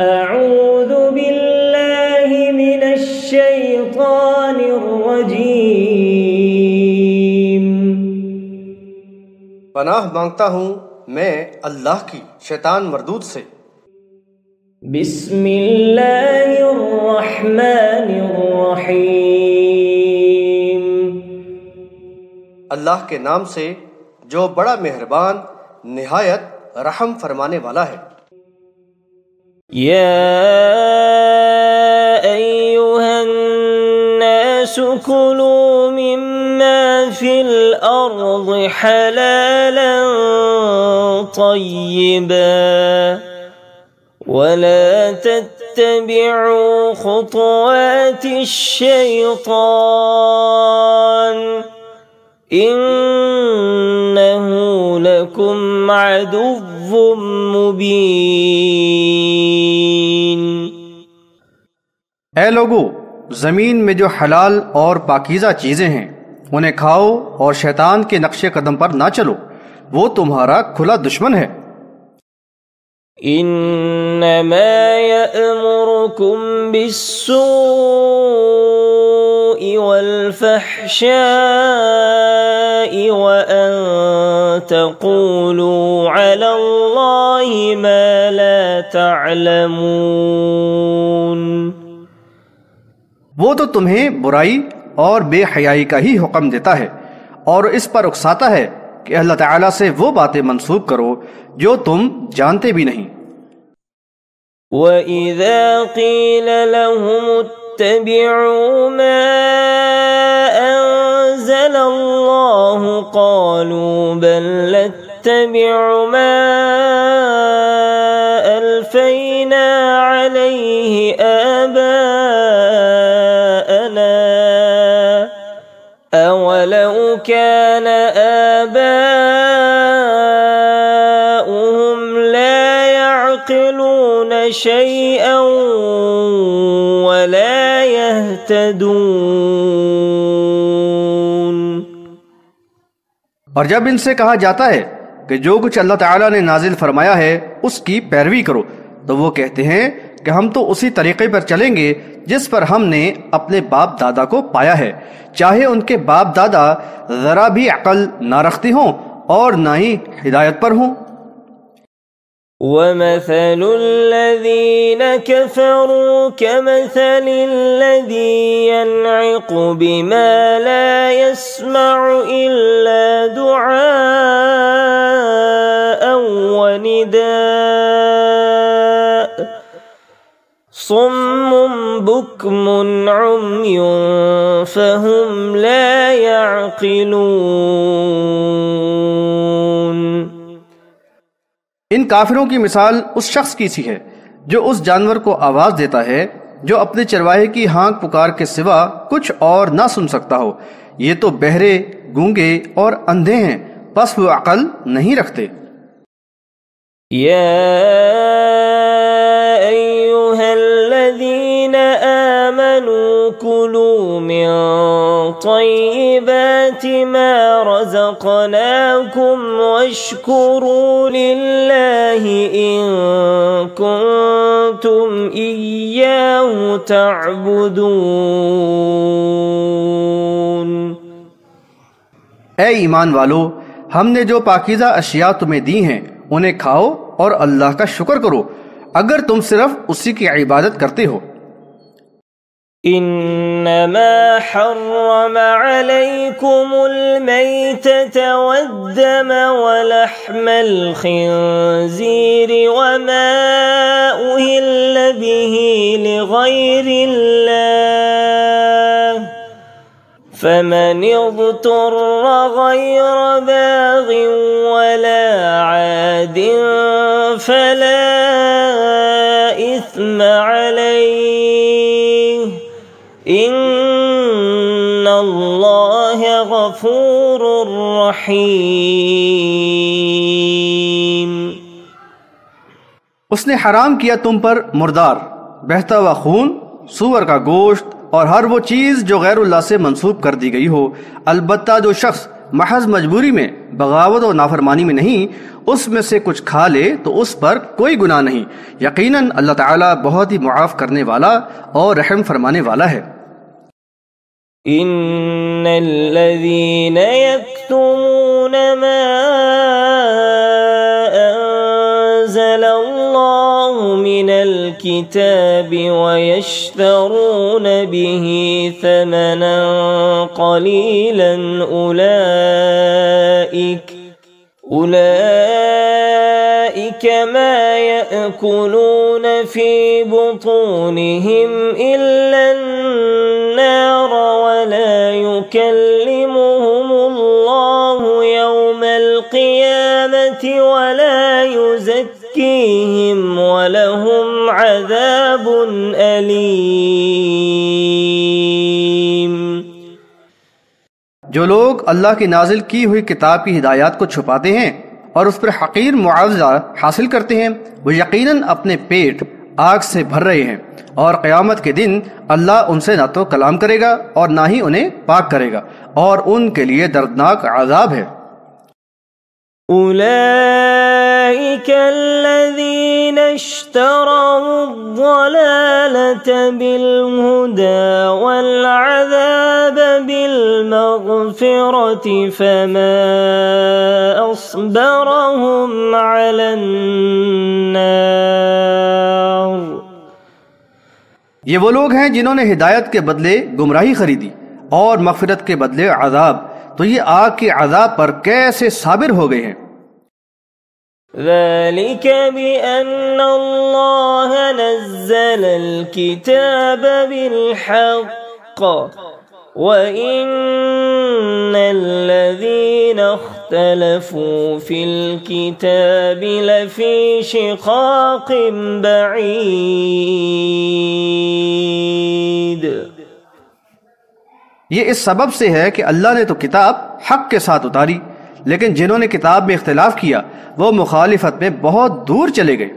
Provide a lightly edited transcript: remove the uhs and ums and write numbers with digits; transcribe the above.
अऊज़ु बिल्लाहि मिनश शैतानिर रजीम। पनाह मांगता हूँ मैं अल्लाह की शैतान मरदूद से। बिस्मिल्लाहिर रहमानिर रहीम। अल्लाह के नाम से जो बड़ा मेहरबान निहायत रहम फरमाने वाला है। या अय्युहन्नासु कुलू मिम्मा फिल अर्दि हलालन तय्यिबा वला तत्तबिउ खुतवातिश शैतान इन्नहु लकुम अदुव्वुम मुबीन। ऐ लोगो, जमीन में जो हलाल और पाकीज़ा चीजें हैं उन्हें खाओ और शैतान के नक्शे कदम पर ना चलो, वो तुम्हारा खुला दुश्मन है। इन्नमा यअमुरुकुम बिस्सूइ वल फहशाइ व अन तक़ूलू अलल्लाहि मा ला तअलमून। वो तो तुम्हें बुराई और बेहयाई का ही हुक्म देता है और इस पर उकसाता है कि अल्लाह ताला से वो बातें मंसूब करो जो तुम जानते भी नहीं। वइज़ा क़ील लहुम इत्तबिउ मा अंज़लल्लाहु क़ालू बल नत्तबिउ मा अल्फ़ैना अलैहि आबाअना अवलौ कान आबाउहुम ला यअक़िलून शैअन वला यहतदून। और जब इनसे कहा जाता है कि जो कुछ अल्लाह ताला ने नाजिल फरमाया है उसकी पैरवी करो, तो वो कहते हैं कि हम तो उसी तरीके पर चलेंगे जिस पर हमने अपने बाप दादा को पाया है, चाहे उनके बाप दादा जरा भी अकल ना रखते हों और ना ही हिदायत पर हों। वमथलुल्लज़ीन कफ़रू कमथलिल्लज़ी यनइक़ु बिमा ला यस्मअु इल्ला दुआअन व निदाअ सुम्मुन बुक्मुन उम्युन फहुम ला यअक़िलून। इन काफिरों की मिसाल उस शख्स की सी है जो उस जानवर को आवाज देता है जो अपने चरवाहे की हाँक पुकार के सिवा कुछ और ना सुन सकता हो। ये तो बहरे, गूंगे और अंधे हैं, बस वो अकल नहीं रखते। या अय्युहल्लज़ीना आमनू कुलू मिन तय्यिबाति मा रज़क़नाकुम वश्कुरू लिल्लाहि इन कुंतुम इय्याहु तअबुदून। ऐ ईमान वालो, हमने जो पाकीज़ा अशिया तुम्हें दी हैं उन्हें खाओ और अल्लाह का शुक्र करो अगर तुम सिर्फ उसी की इबादत करते हो। इन्नमा हर्रम अलैकुमुल मैतत वद्दम वलहमल खिंज़ीर वमा उहिल्ल बिही लिगैरिल्लाह फमन इज़्तुर्र गैर बाग़िन वला आदिन फला इस्म अलैहि इन्नल्लाह गफूरुर रहीम। उसने हराम किया तुम पर मुर्दार, बहता हुआ खून, सूअर का गोश्त और हर वो चीज जो गैरुल्लाह से मंसूब कर दी गई हो, अलबत्ता जो शख्स महज मजबूरी में, बगावत और नाफरमानी में नहीं, उसमें से कुछ खा ले तो उस पर कोई गुनाह नहीं। यकीनन अल्लाह ताला बहुत ही मुआफ करने वाला और रहम फरमाने वाला है। इन्नल्लज़ीन यक्तुमून मा अंज़लल्लाहु मिनल किताबि व यश्तरून बिही थमनन क़लीलन उलाइक मा यअकुलून फी बुतूनिहिम इल्ला अन्नार वला युकल्लिमुहुमुल्लाहु यौमल क़ियामति वला युज़क्कीहिम वलहुम अज़ाबुन अलीम। जो लोग अल्लाह की नाजिल की हुई किताब की हिदायत को छुपाते हैं और उस पर हकीर मुआवजा हासिल करते हैं, वो यकीनन अपने पेट आग से भर रहे हैं और क़यामत के दिन अल्लाह उनसे न तो कलाम करेगा और ना ही उन्हें पाक करेगा और उनके लिए दर्दनाक अज़ाब है। उलाइका अल्लज़ीना इश्तरौद्दलालत बिलहुदा वल्अज़ाब बिलमग़फ़िरति फमा अस्बरहुम अलन्नार। ये वो लोग हैं जिन्होंने हिदायत के बदले गुमराही खरीदी और मग़फ़िरत के बदले अज़ाब, तो ये आग के अज़ाब पर कैसे साबिर हो गए हैं। ذلك بأن الله نزل الكتاب بالحق وإن الذين اختلفوا في الكتاب لفي شقاق بعيد। ये इस सबब से है कि अल्लाह ने तो किताब हक के साथ उतारी, लेकिन जिन्होंने किताब में इख्तिलाफ किया वो मुखालिफत में बहुत दूर चले गए।